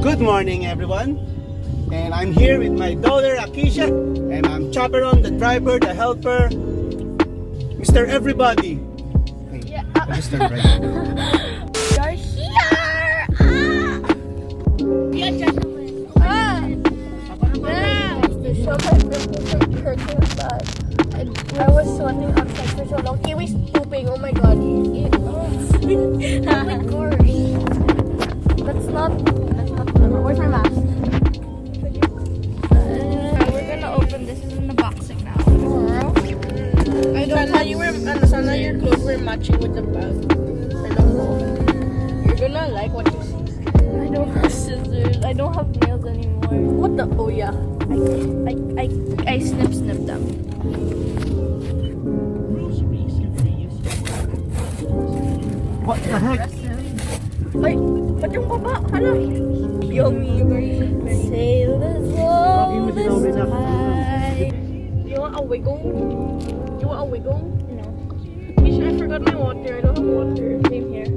Good morning, everyone. And I'm here with my daughter, Akeisha. And I'm chaperone, the driver, the helper, Mr. Everybody. Okay, Yeah. Mr. Right. You're here! Yeah, gentlemen. Yeah! To show my princess curtain side. I was sweating outside for so long. Aimee's pooping. Oh my god. Oh my gosh. That's not. Where's my mask? We're gonna open this. This is unboxing now. I don't know. Sana your clothes were matching with the bag. I don't know. You're gonna like what you see. I don't have scissors. I don't have nails anymore. What the? Oh yeah. I snip them. What the heck? Ay, ba't yung baba? Hala. Yummy. Sail this world this time. You want a wiggle? You want a wiggle? No. Akeisha, I forgot my water. I don't have water. Same here.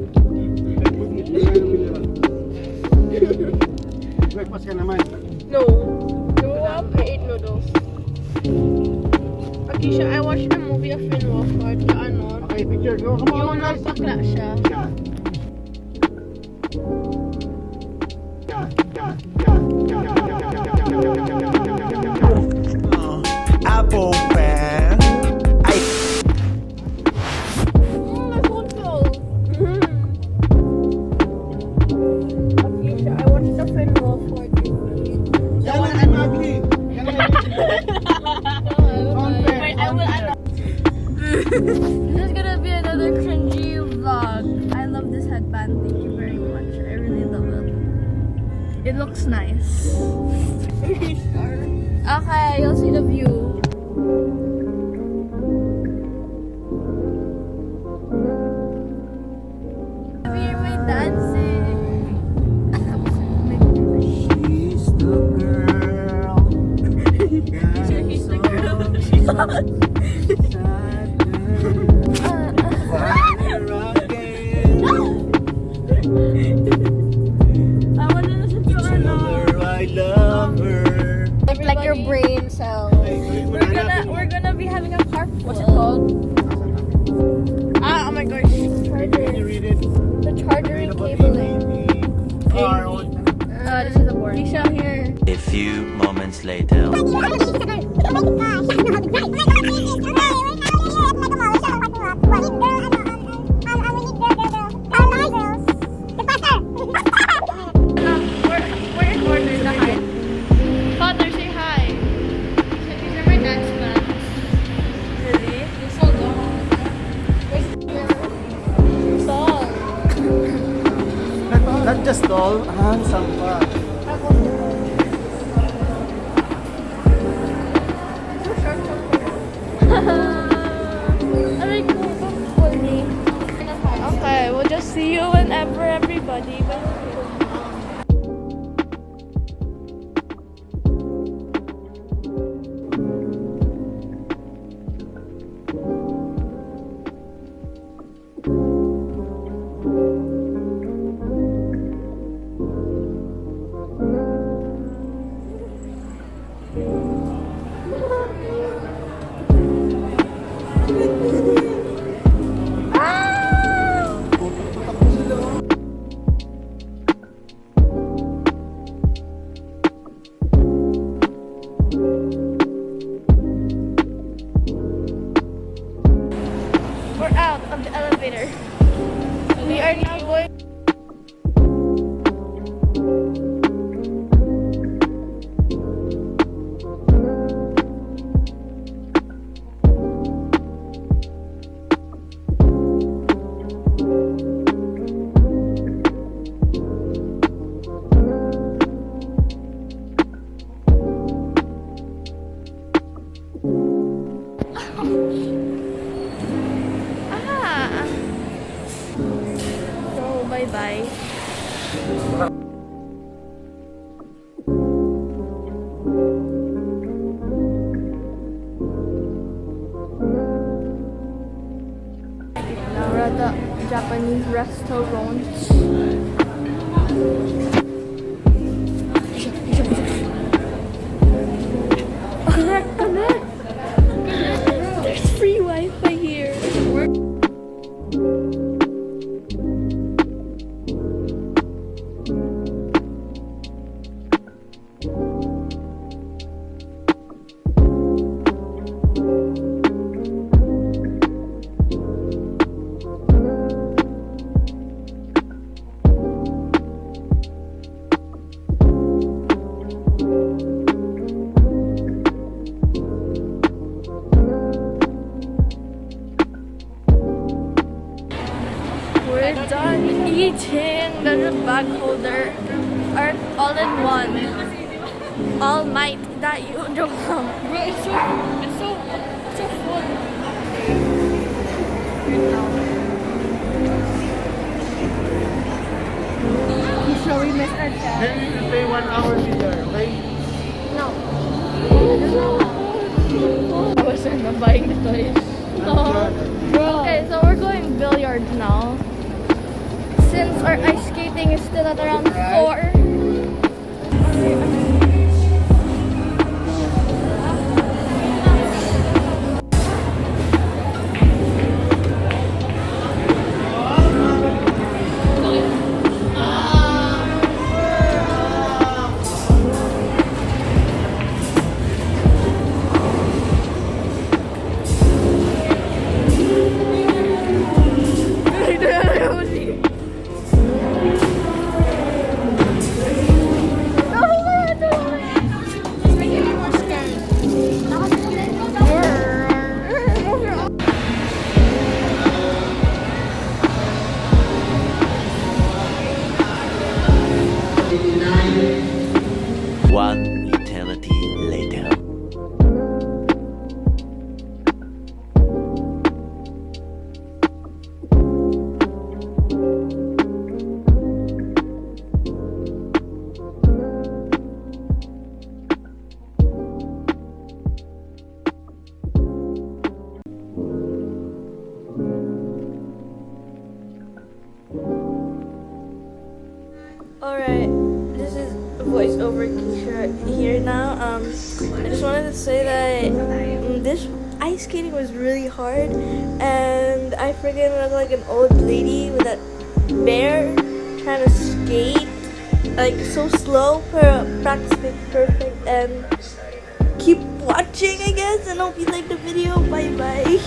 Breakfast ka naman. No. I ate noodles. Akeisha, I watched a movie of Finn Wolfhard. Ano? Okay, picture. Go, come on, Yung guys. bakla siya. Apple pen. My phone fell. Akeisha, I watched the Finn Wolfhard movie. Yan ang I'm ugly. Yan ang Wait, I will This is gonna be another cringy vlog. I love this headband. Thank you very much. I really love it. It looks nice. Okay, you'll see the view. Hear my dancing. She's the girl. He's the girl. She's hot. I want to listen to I love her. like your brain cells. We're gonna be having a carpool. What's it called? Oh my gosh. Can you read it? The charging cabling. This is a board. Akeisha here. A few moments later. We're in order na hi. Father, say hi. These are my dad's plans. Really? You're so long. Where's your song? Not just doll, handsome pa. Okay, we'll just see you whenever everybody. We're out of the elevator. We are now going. So, bye-bye. Now we're at the Japanese restaurant. Connect. There's free Wi-Fi here. We're done eating. There's a bag holder. Our all-in-one. All might that you don't have. Bro, it's so full. Shall we miss our chat? Then we will pay 1 hour here, okay? No. I wasn't buying the toys. No. Okay, so we're going billiards now. Since our ice skating is still at around 4. One eternity later. Alright, this is voiceover Keisha here now. I just wanted to say that this ice skating was really hard, and I freaking look like an old lady with that bear trying to skate, like so slow, practicing perfect, and keep watching, I guess, and hope you like the video. Bye bye.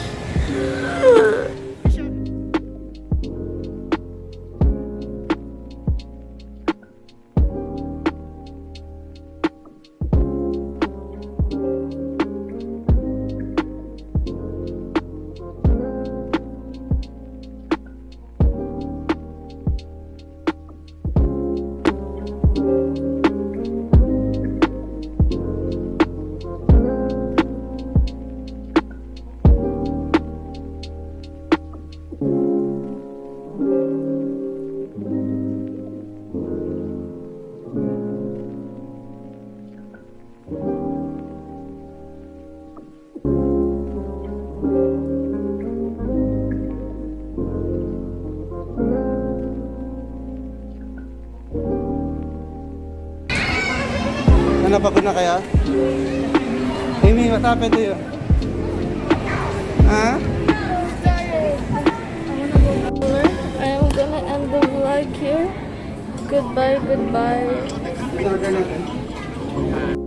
Napagod na kaya? Aimee, what happened to you? Huh? I'm gonna end the vlog here. Goodbye, goodbye. Order natin.